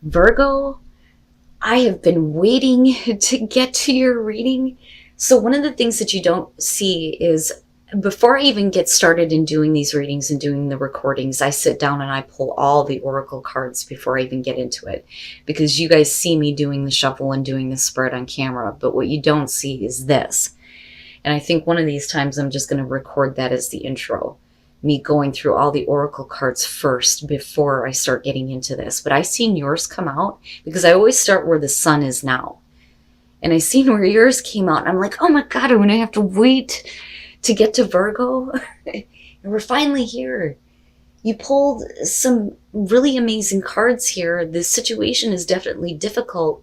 Virgo, I have been waiting to get to your reading. So one of the things that you don't see is before I even get started in doing these readings and doing the recordings, I sit down and I pull all the oracle cards before I even get into it, because you guys see me doing the shuffle and doing the spread on camera, but what you don't see is this. And I think one of these times I'm just going to record that as the intro, me going through all the oracle cards first before I start getting into this. But I seen yours come out because I always start where the sun is now. And I seen where yours came out and I'm like, oh my God, I'm going to have to wait to get to Virgo. And we're finally here. You pulled some really amazing cards here. This situation is definitely difficult,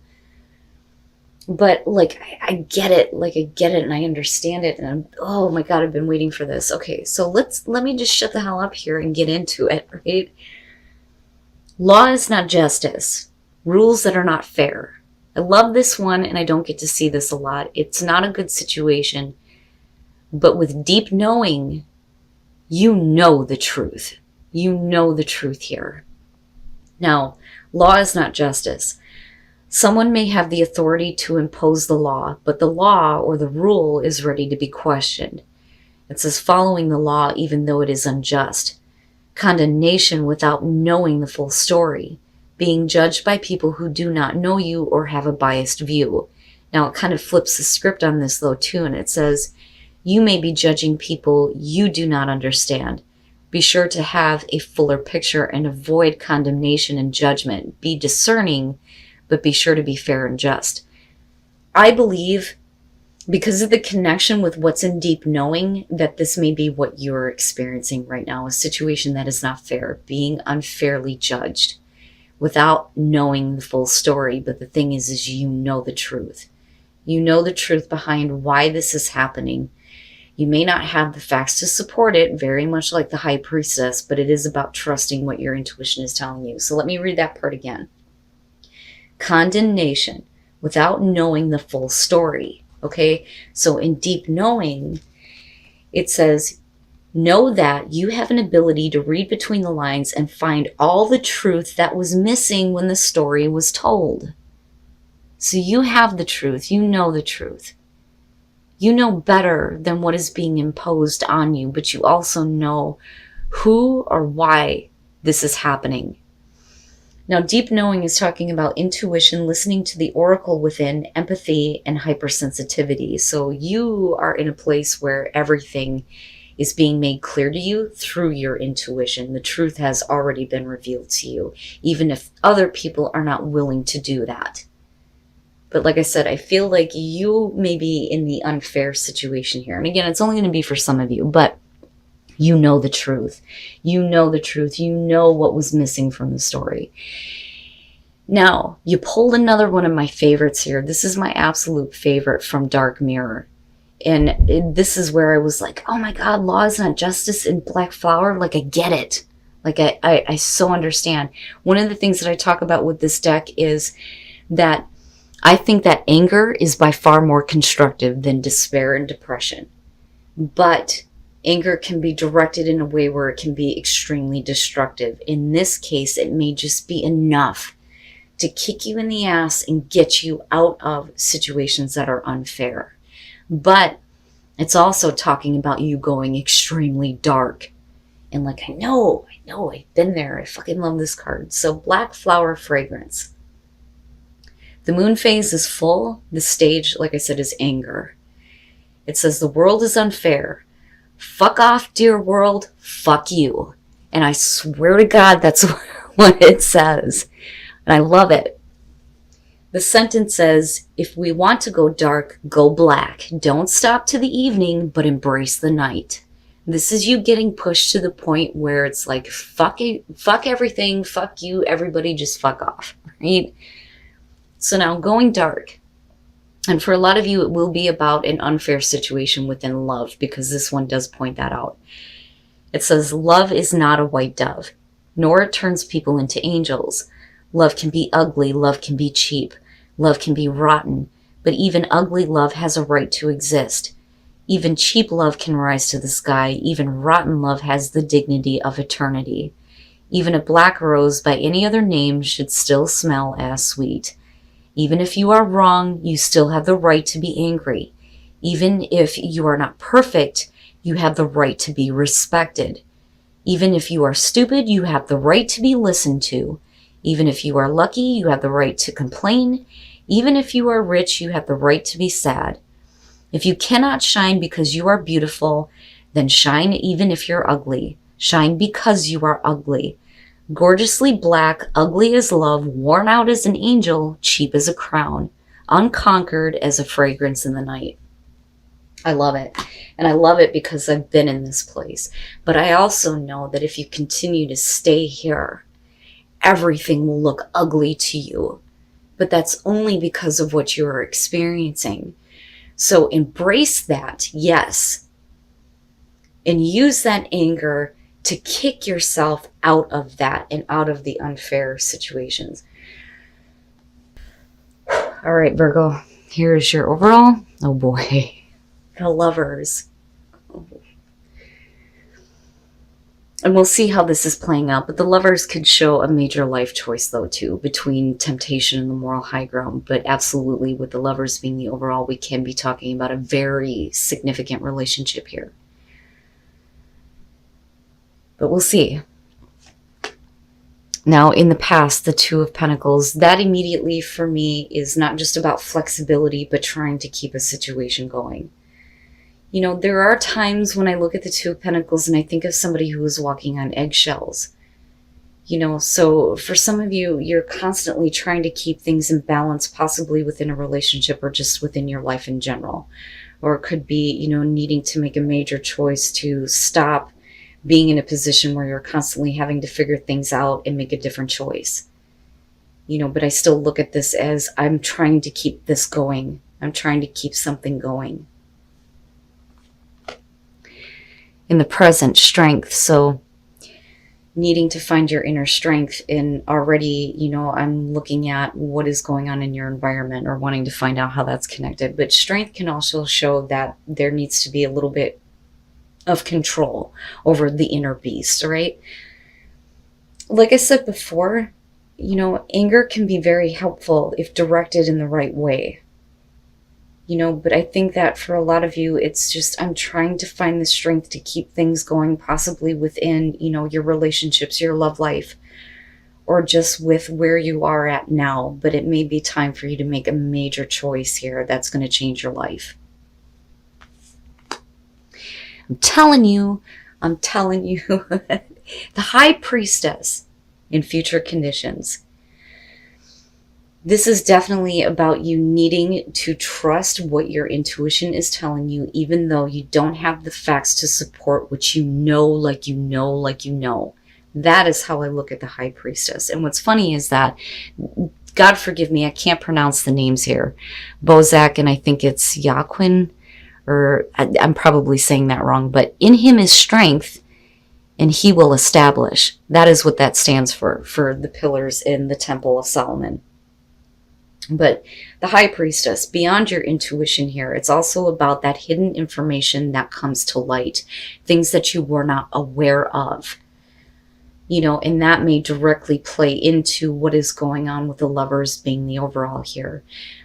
but like I get it, and I understand it, and oh my God, I've been waiting for this. Okay, so let me just shut the hell up here and get into it, right? Law is not justice. Rules that are not fair. I love this one, and I don't get to see this a lot. It's not a good situation, but with deep knowing, you know the truth. You know the truth here. Now, law is not justice. Someone may have the authority to impose the law, but the law or the rule is ready to be questioned. It says following the law even though it is unjust. Condemnation without knowing the full story. Being judged by people who do not know you or have a biased view. Now it kind of flips the script on this though too, and it says, you may be judging people you do not understand. Be sure to have a fuller picture and avoid condemnation and judgment. Be discerning, but be sure to be fair and just. I believe, because of the connection with what's in deep knowing, that this may be what you're experiencing right now, a situation that is not fair, being unfairly judged without knowing the full story. But the thing is you know the truth. You know the truth behind why this is happening. You may not have the facts to support it, very much like the High Priestess, but it is about trusting what your intuition is telling you. So let me read that part again. Condemnation without knowing the full story. Okay, so in deep knowing, it says, know that you have an ability to read between the lines and find all the truth that was missing when the story was told. So you have the truth. You know the truth. You know better than what is being imposed on you, but you also know who or why this is happening. Now, deep knowing is talking about intuition, listening to the oracle within, empathy, and hypersensitivity. So you are in a place where everything is being made clear to you through your intuition. The truth has already been revealed to you, even if other people are not willing to do that. But like I said, I feel like you may be in the unfair situation here. And again, it's only going to be for some of you, but you know the truth. You know the truth. You know what was missing from the story. Now, you pulled another one of my favorites here. This is my absolute favorite from Dark Mirror. And this is where I was like, oh my God, law is not justice in Black Flower. Like, I get it. Like, I so understand. One of the things that I talk about with this deck is that I think that anger is by far more constructive than despair and depression. But anger can be directed in a way where it can be extremely destructive. In this case, it may just be enough to kick you in the ass and get you out of situations that are unfair. But it's also talking about you going extremely dark. And like, I know, I've been there. I fucking love this card. So Black Flower Fragrance. The moon phase is full. The stage, like I said, is anger. It says the world is unfair. Fuck off, dear world. Fuck you. And I swear to God, that's what it says. And I love it. The sentence says, if we want to go dark, go black. Don't stop to the evening, but embrace the night. This is you getting pushed to the point where it's like, fuck it, fuck everything, fuck you, everybody just fuck off, right? So now going dark. And for a lot of you, it will be about an unfair situation within love, because this one does point that out. It says, love is not a white dove, nor it turns people into angels. Love can be ugly, love can be cheap, love can be rotten, but even ugly love has a right to exist. Even cheap love can rise to the sky, even rotten love has the dignity of eternity. Even a black rose by any other name should still smell as sweet. Even if you are wrong, you still have the right to be angry. Even if you are not perfect, you have the right to be respected. Even if you are stupid, you have the right to be listened to. Even if you are lucky, you have the right to complain. Even if you are rich, you have the right to be sad. If you cannot shine because you are beautiful, then shine even if you're ugly. Shine because you are ugly. Gorgeously black, ugly as love, worn out as an angel, cheap as a crown, unconquered as a fragrance in the night. I love it. And I love it because I've been in this place. But I also know that if you continue to stay here, everything will look ugly to you. But that's only because of what you're experiencing. So embrace that, yes. And use that anger to kick yourself out of that and out of the unfair situations. All right, Virgo, here's your overall. Oh boy, the Lovers. And we'll see how this is playing out. But the Lovers could show a major life choice, though, too, between temptation and the moral high ground. But absolutely, with the Lovers being the overall, we can be talking about a very significant relationship here. But we'll see. Now, in the past, the Two of Pentacles, that immediately for me is not just about flexibility, but trying to keep a situation going. You know, there are times when I look at the Two of Pentacles and I think of somebody who is walking on eggshells. You know, so for some of you, you're constantly trying to keep things in balance, possibly within a relationship or just within your life in general. Or it could be, you know, needing to make a major choice to stop being in a position where you're constantly having to figure things out and make a different choice. You know, but I still look at this as I'm trying to keep this going. I'm trying to keep something going. In the present, strength. So needing to find your inner strength, and already, you know, I'm looking at what is going on in your environment or wanting to find out how that's connected. But strength can also show that there needs to be a little bit of control over the inner beast, right? Like I said before, you know, anger can be very helpful if directed in the right way. You know, but I think that for a lot of you, it's just, I'm trying to find the strength to keep things going, possibly within, you know, your relationships, your love life, or just with where you are at now. But it may be time for you to make a major choice here that's going to change your life. I'm telling you, the High Priestess in future conditions. This is definitely about you needing to trust what your intuition is telling you, even though you don't have the facts to support what you know, like you know, like you know. That is how I look at the High Priestess. And what's funny is that, God forgive me, I can't pronounce the names here. Bozak, and I think it's Yaquin, or I'm probably saying that wrong, but in him is strength, and he will establish. That is what that stands for the pillars in the Temple of Solomon. But the High Priestess, beyond your intuition here, it's also about that hidden information that comes to light, things that you were not aware of. You know, and that may directly play into what is going on with the Lovers being the overall here.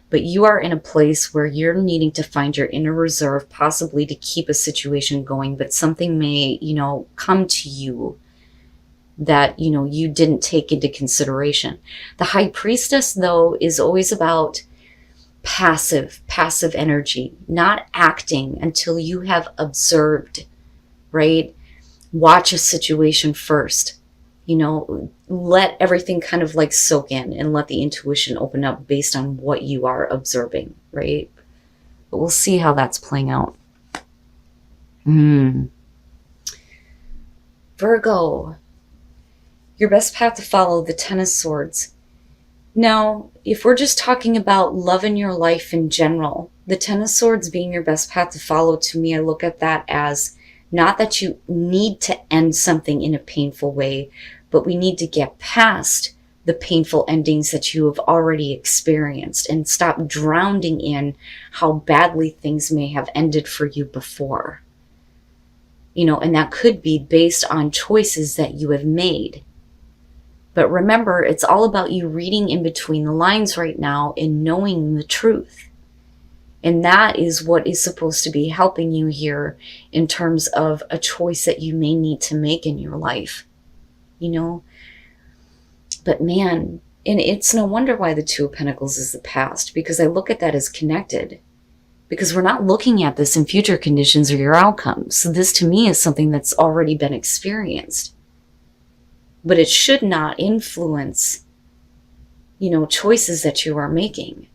But you are in a place where you're needing to find your inner reserve, possibly to keep a situation going, but something may, you know, come to you that, you know, you didn't take into consideration. The High Priestess, though, is always about passive energy, not acting until you have observed, right? Watch a situation first. You know, let everything kind of like soak in and let the intuition open up based on what you are observing, right? But we'll see how that's playing out. Virgo, your best path to follow, the Ten of Swords. Now, if we're just talking about love in your life in general, the Ten of Swords being your best path to follow, to me, I look at that as not that you need to end something in a painful way, but we need to get past the painful endings that you have already experienced and stop drowning in how badly things may have ended for you before. You know, and that could be based on choices that you have made. But remember, it's all about you reading in between the lines right now and knowing the truth. And that is what is supposed to be helping you here in terms of a choice that you may need to make in your life, you know? But man, and it's no wonder why the Two of Pentacles is the past, because I look at that as connected. Because we're not looking at this in future conditions or your outcomes. So this to me is something that's already been experienced. But it should not influence, you know, choices that you are making.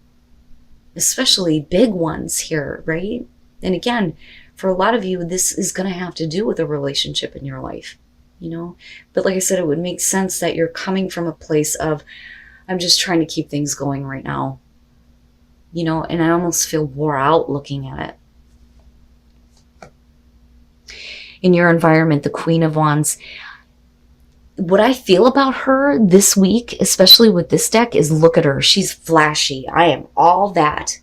Especially big ones here, right? And again, for a lot of you, this is going to have to do with a relationship in your life, you know? But like I said, it would make sense that you're coming from a place of, I'm just trying to keep things going right now, you know? And I almost feel wore out looking at it. In your environment, the Queen of Wands, what I feel about her this week, especially with this deck, is look at her. She's flashy. I am all that.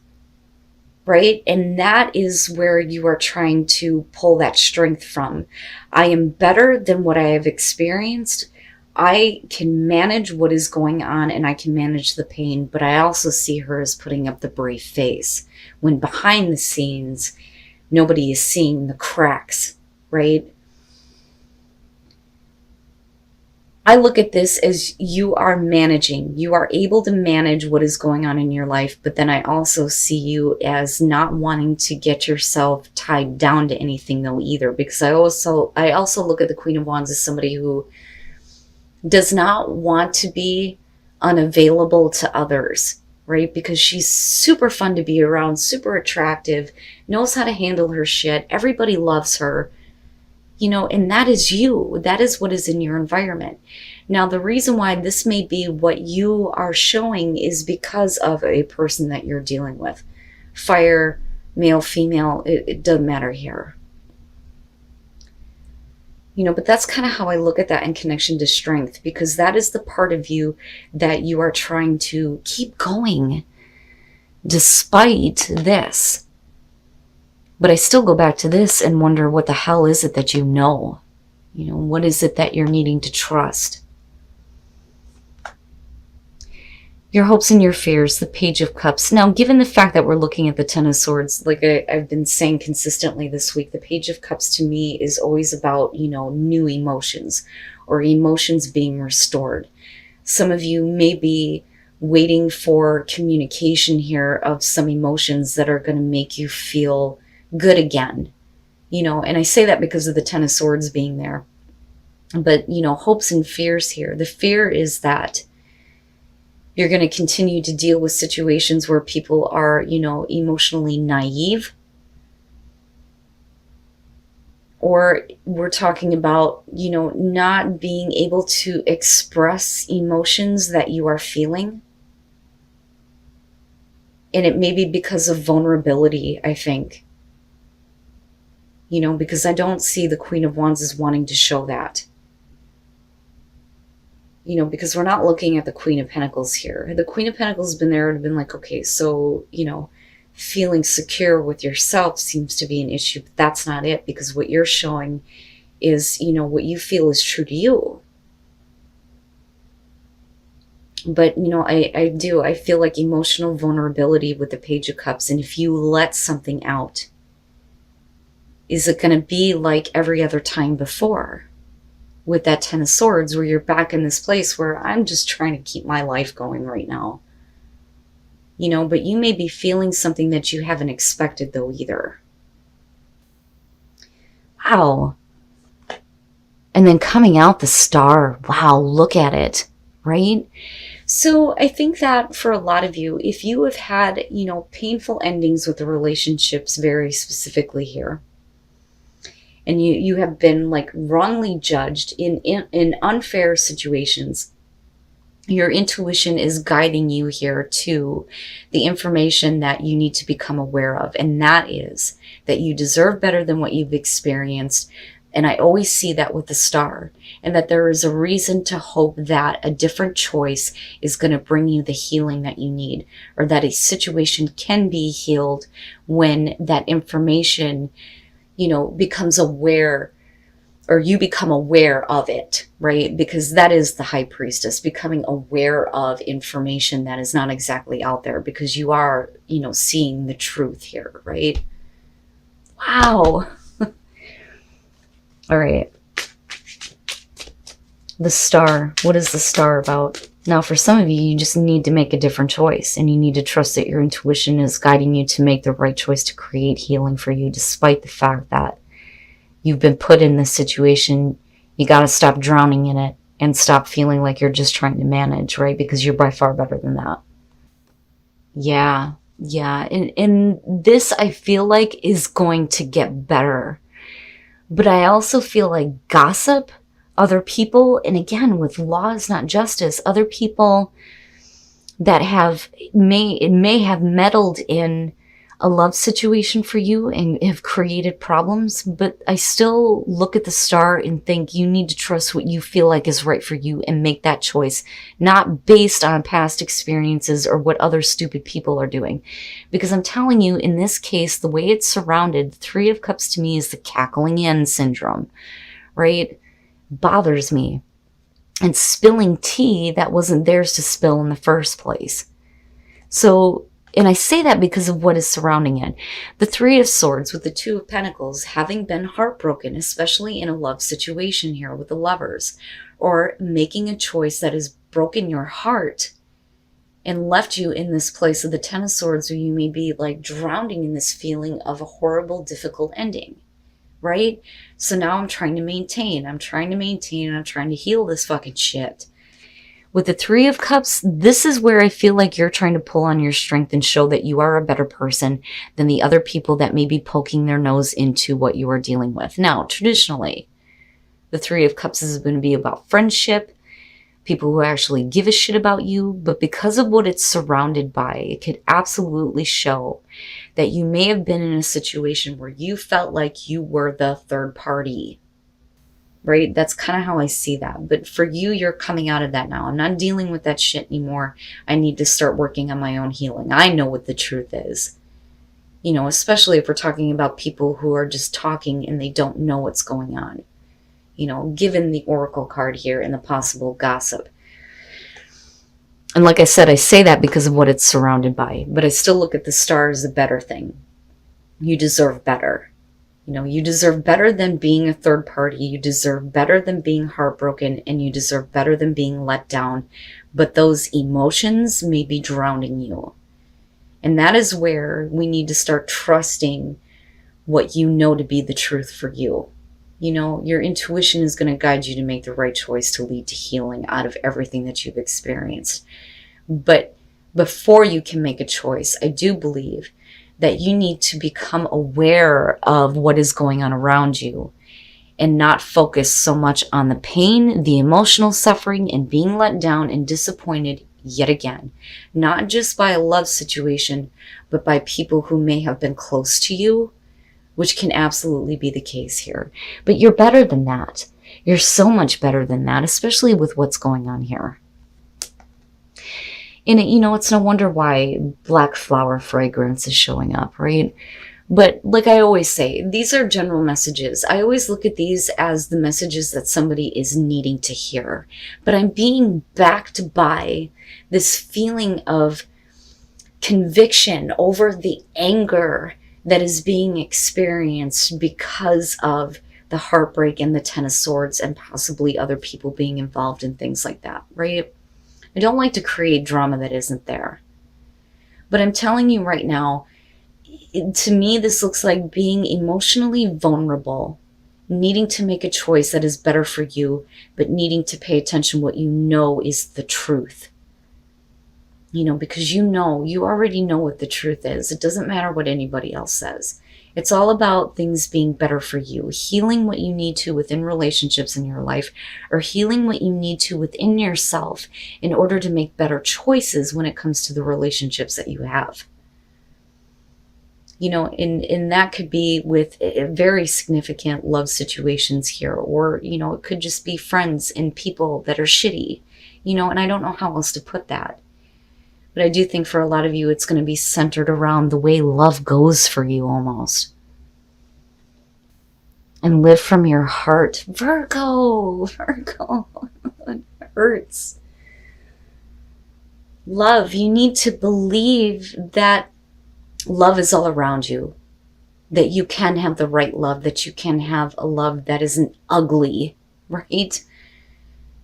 Right? And that is where you are trying to pull that strength from. I am better than what I have experienced. I can manage what is going on and I can manage the pain, but I also see her as putting up the brave face when behind the scenes, nobody is seeing the cracks, right? I look at this as you are managing. You are able to manage what is going on in your life, but then I also see you as not wanting to get yourself tied down to anything though either, because I also look at the Queen of Wands as somebody who does not want to be unavailable to others, right? Because she's super fun to be around, super attractive, knows how to handle her shit. Everybody loves her. You know, and that is you. That is what is in your environment. Now, the reason why this may be what you are showing is because of a person that you're dealing with. Fire, male, female, it doesn't matter here. You know, but that's kind of how I look at that in connection to strength, because that is the part of you that you are trying to keep going despite this. But I still go back to this and wonder, what the hell is it that you know? You know, what is it that you're needing to trust? Your hopes and your fears, the Page of Cups. Now, given the fact that we're looking at the Ten of Swords, like I've been saying consistently this week, the Page of Cups to me is always about, you know, new emotions or emotions being restored. Some of you may be waiting for communication here of some emotions that are going to make you feel good again, you know, and I say that because of the Ten of Swords being there. But, you know, hopes and fears here. The fear is that you're going to continue to deal with situations where people are, you know, emotionally naive. Or we're talking about, you know, not being able to express emotions that you are feeling. And it may be because of vulnerability, I think. You know, because I don't see the Queen of Wands as wanting to show that. You know, because we're not looking at the Queen of Pentacles here. The Queen of Pentacles has been there and been like, okay, so, you know, feeling secure with yourself seems to be an issue. But that's not it, because what you're showing is, you know, what you feel is true to you. But, you know, I feel like emotional vulnerability with the Page of Cups. And if you let something out, is it going to be like every other time before with that Ten of Swords, where you're back in this place where I'm just trying to keep my life going right now? You know, but you may be feeling something that you haven't expected though either. Wow. And then coming out the Star. Wow, look at it, right? So I think that for a lot of you, if you have had, you know, painful endings with the relationships very specifically here, and you have been like wrongly judged in unfair situations, your intuition is guiding you here to the information that you need to become aware of. And that is that you deserve better than what you've experienced. And I always see that with the Star, and that there is a reason to hope that a different choice is going to bring you the healing that you need, or that a situation can be healed when that information, you know, becomes aware or you become aware of it, right? Because that is the high priestess, becoming aware of information that is not exactly out there, because you are, seeing the truth here, right? Wow. All right. The star. What is the star about? Now, for some of you, you just need to make a different choice, and you need to trust that your intuition is guiding you to make the right choice to create healing for you, despite the fact that you've been put in this situation. You got to stop drowning in it and stop feeling like you're just trying to manage, right? Because you're by far better than that. Yeah, yeah. And this, I feel like, is going to get better. But I also feel like gossip, other people, and again, with law is not justice, other people that may have meddled in a love situation for you and have created problems, but I still look at the star and think you need to trust what you feel like is right for you and make that choice, not based on past experiences or what other stupid people are doing. Because I'm telling you, in this case, the way it's surrounded, the Three of Cups to me is the cackling hen syndrome, right? Bothers me. And spilling tea that wasn't theirs to spill in the first place. So, and I say that because of what is surrounding it. The Three of Swords with the Two of Pentacles, having been heartbroken, especially in a love situation here with the lovers, or making a choice that has broken your heart and left you in this place of the Ten of Swords, where you may be like drowning in this feeling of a horrible, difficult ending, right? So now I'm trying to heal this fucking shit. With the Three of Cups, this is where I feel like you're trying to pull on your strength and show that you are a better person than the other people that may be poking their nose into what you are dealing with. Now, traditionally, the Three of Cups is going to be about friendship, people who actually give a shit about you, but because of what it's surrounded by, it could absolutely show that you may have been in a situation where you felt like you were the third party. Right? That's kind of how I see that. But for you, you're coming out of that now. I'm not dealing with that shit anymore. I need to start working on my own healing. I know what the truth is. Especially if we're talking about people who are just talking and they don't know what's going on. Given the Oracle card here and the possible gossip. And like I said, I say that because of what it's surrounded by. But I still look at the star as a better thing. You deserve better. You deserve better than being a third party. You deserve better than being heartbroken, and you deserve better than being let down. But those emotions may be drowning you. And that is where we need to start trusting what you know to be the truth for you. Your intuition is going to guide you to make the right choice to lead to healing out of everything that you've experienced. But before you can make a choice, I do believe that you need to become aware of what is going on around you and not focus so much on the pain, the emotional suffering, and being let down and disappointed yet again. Not just by a love situation, but by people who may have been close to you, which can absolutely be the case here. But you're better than that. You're so much better than that, especially with what's going on here. And it's no wonder why black flower fragrance is showing up, right? But like I always say, these are general messages. I always look at these as the messages that somebody is needing to hear. But I'm being backed by this feeling of conviction over the anger that is being experienced because of the heartbreak and the Ten of Swords and possibly other people being involved in things like that, right? I don't like to create drama that isn't there. But I'm telling you right now, to me, this looks like being emotionally vulnerable, needing to make a choice that is better for you, but needing to pay attention to what you know is the truth. Because you already know what the truth is. It doesn't matter what anybody else says. It's all about things being better for you, healing what you need to within relationships in your life, or healing what you need to within yourself in order to make better choices when it comes to the relationships that you have. And that could be with very significant love situations here, or, it could just be friends and people that are shitty, and I don't know how else to put that. But I do think for a lot of you, it's going to be centered around the way love goes for you almost. and live from your heart. Virgo, Virgo, it hurts. Love, you need to believe that love is all around you, that you can have the right love, that you can have a love that isn't ugly, right?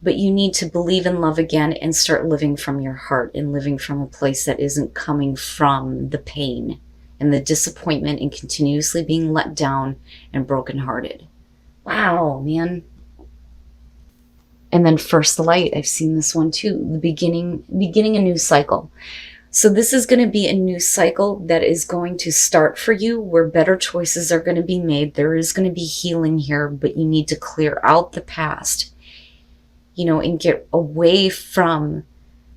But you need to believe in love again and start living from your heart and living from a place that isn't coming from the pain and the disappointment and continuously being let down and brokenhearted. Wow, man. And then first light, I've seen this one too. The beginning a new cycle. So this is going to be a new cycle that is going to start for you, where better choices are going to be made. There is going to be healing here, but you need to clear out the past, and get away from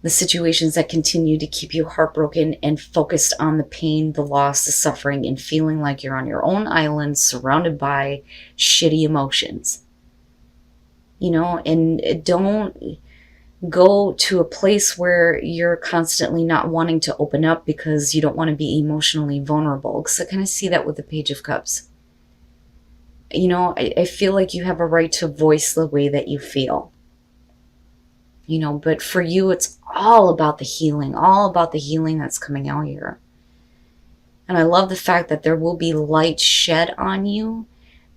the situations that continue to keep you heartbroken and focused on the pain, the loss, the suffering, and feeling like you're on your own island surrounded by shitty emotions. And don't go to a place where you're constantly not wanting to open up because you don't want to be emotionally vulnerable. Because I kind of see that with the Page of Cups. I feel like you have a right to voice the way that you feel. But for you, it's all about the healing that's coming out here. And I love the fact that there will be light shed on you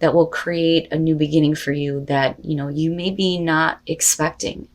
that will create a new beginning for you that, you may be not expecting.